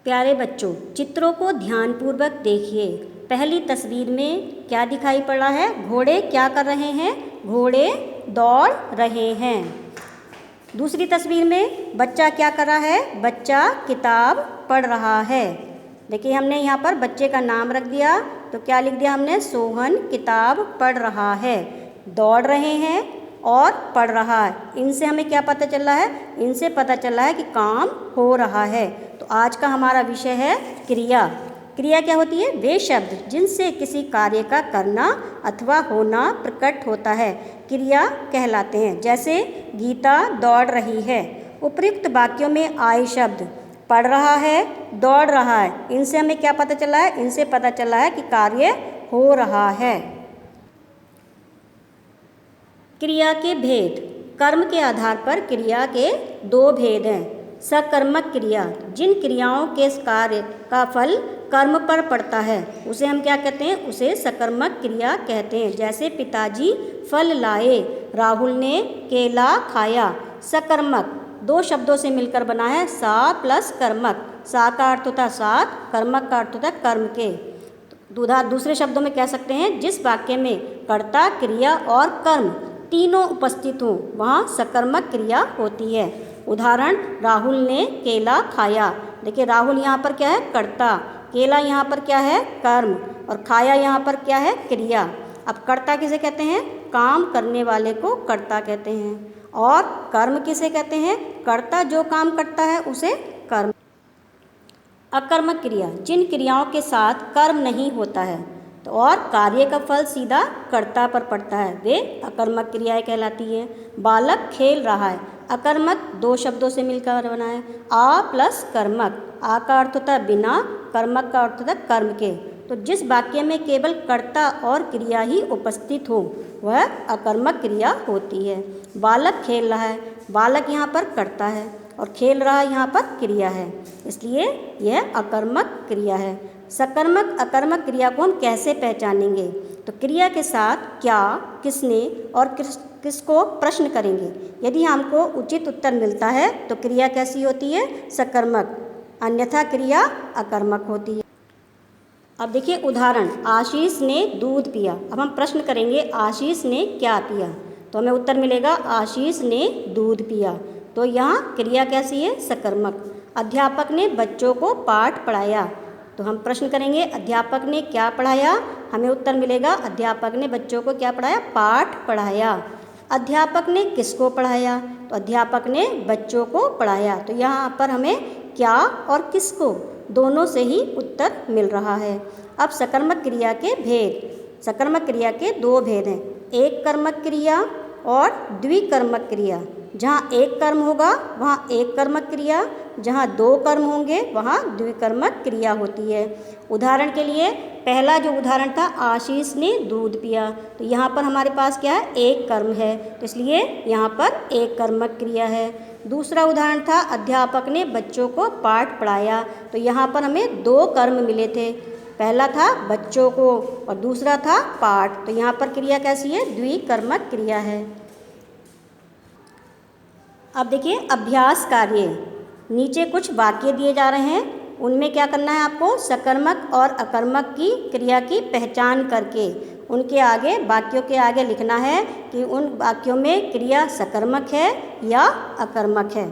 प्यारे बच्चों, चित्रों को ध्यानपूर्वक देखिए। पहली तस्वीर में क्या दिखाई पड़ रहा है? घोड़े क्या कर रहे हैं? घोड़े दौड़ रहे हैं। दूसरी तस्वीर में बच्चा क्या कर रहा है? बच्चा किताब पढ़ रहा है। देखिए, हमने यहाँ पर बच्चे का नाम रख दिया, तो क्या लिख दिया हमने? सोहन किताब पढ़ रहा है। दौड़ रहे हैं और पढ़ रहा है, इनसे हमें क्या पता चल रहा है? इनसे पता चल रहा है कि काम हो रहा है। तो आज का हमारा विषय है क्रिया। क्रिया क्या होती है? वे शब्द जिनसे किसी कार्य का करना अथवा होना प्रकट होता है, क्रिया कहलाते हैं। जैसे गीता दौड़ रही है। उपयुक्त वाक्यों में आए शब्द पढ़ रहा है, दौड़ रहा है, इनसे हमें क्या पता चला है? इनसे पता चला है कि कार्य हो रहा है। क्रिया के भेद। कर्म के आधार पर क्रिया के दो भेद हैं। सकर्मक क्रिया, जिन क्रियाओं के कार्य का फल कर्म पर पड़ता है, उसे हम क्या कहते हैं? उसे सकर्मक क्रिया कहते हैं। जैसे पिताजी फल लाए, राहुल ने केला खाया। सकर्मक दो शब्दों से मिलकर बना है, सा प्लस कर्मक। सा का अर्थ होता है साथ, कर्मक का अर्थ होता है कर्म के। दूसरे शब्दों में कह सकते हैं, जिस वाक्य में कर्ता, क्रिया और कर्म तीनों उपस्थित हों, वहाँ सकर्मक क्रिया होती है। उदाहरण, राहुल ने केला खाया। देखिए, राहुल यहाँ पर क्या है? कर्ता। केला यहाँ पर क्या है? कर्म। और खाया यहाँ पर क्या है? क्रिया। अब कर्ता किसे कहते हैं? काम करने वाले को कर्ता कहते हैं। और कर्म किसे कहते हैं? कर्ता जो काम करता है उसे कर्म। अकर्मक क्रिया, जिन क्रियाओं के साथ कर्म नहीं होता है तो और कार्य का फल सीधा कर्ता पर पड़ता है, वे अकर्मक क्रियाएं कहलाती हैं। बालक खेल रहा है। अकर्मक दो शब्दों से मिलकर बना है, आ प्लस कर्मक। आ का अर्थ होता है बिना, कर्मक का अर्थ होता है कर्म के। तो जिस वाक्य में केवल कर्ता और क्रिया ही उपस्थित हो, वह अकर्मक क्रिया होती है। बालक खेल रहा है। बालक यहाँ पर कर्ता है और खेल रहा यहाँ पर क्रिया है, इसलिए यह अकर्मक क्रिया है। सकर्मक अकर्मक क्रिया को हम कैसे पहचानेंगे? तो क्रिया के साथ क्या, किसने और किसको प्रश्न करेंगे। यदि हमको उचित उत्तर मिलता है तो क्रिया कैसी होती है? सकर्मक, अन्यथा क्रिया अकर्मक होती है। अब देखिए उदाहरण, आशीष ने दूध पिया। अब हम प्रश्न करेंगे, आशीष ने क्या पिया? तो हमें उत्तर मिलेगा, आशीष ने दूध पिया। तो यहाँ क्रिया कैसी है? सकर्मक। अध्यापक ने बच्चों को पाठ पढ़ाया। तो हम प्रश्न करेंगे, अध्यापक ने क्या पढ़ाया? हमें उत्तर मिलेगा, अध्यापक ने बच्चों को क्या पढ़ाया? पाठ पढ़ाया। अध्यापक ने किसको पढ़ाया? तो अध्यापक ने बच्चों को पढ़ाया। तो यहाँ पर हमें क्या और किसको दोनों से ही उत्तर मिल रहा है। अब सकर्मक क्रिया के भेद। सकर्मक क्रिया के दो भेद हैं, एक कर्मक क्रिया और द्विकर्मक क्रिया। जहाँ एक कर्म होगा वहाँ एक कर्मक क्रिया, जहाँ दो कर्म होंगे वहाँ द्विकर्मक क्रिया होती है। उदाहरण के लिए, पहला जो उदाहरण था, आशीष ने दूध पिया, तो यहाँ पर हमारे पास क्या है? एक कर्म है, तो इसलिए यहाँ पर एक कर्मक क्रिया है। दूसरा उदाहरण था, अध्यापक ने बच्चों को पाठ पढ़ाया, तो यहाँ पर हमें दो कर्म मिले थे। पहला था बच्चों को और दूसरा था पाठ, तो यहाँ पर क्रिया कैसी है? द्विकर्मक क्रिया है। अब देखिए अभ्यास कार्य। नीचे कुछ वाक्य दिए जा रहे हैं, उनमें क्या करना है आपको? सकर्मक और अकर्मक की क्रिया की पहचान करके उनके आगे, वाक्यों के आगे लिखना है कि उन वाक्यों में क्रिया सकर्मक है या अकर्मक है।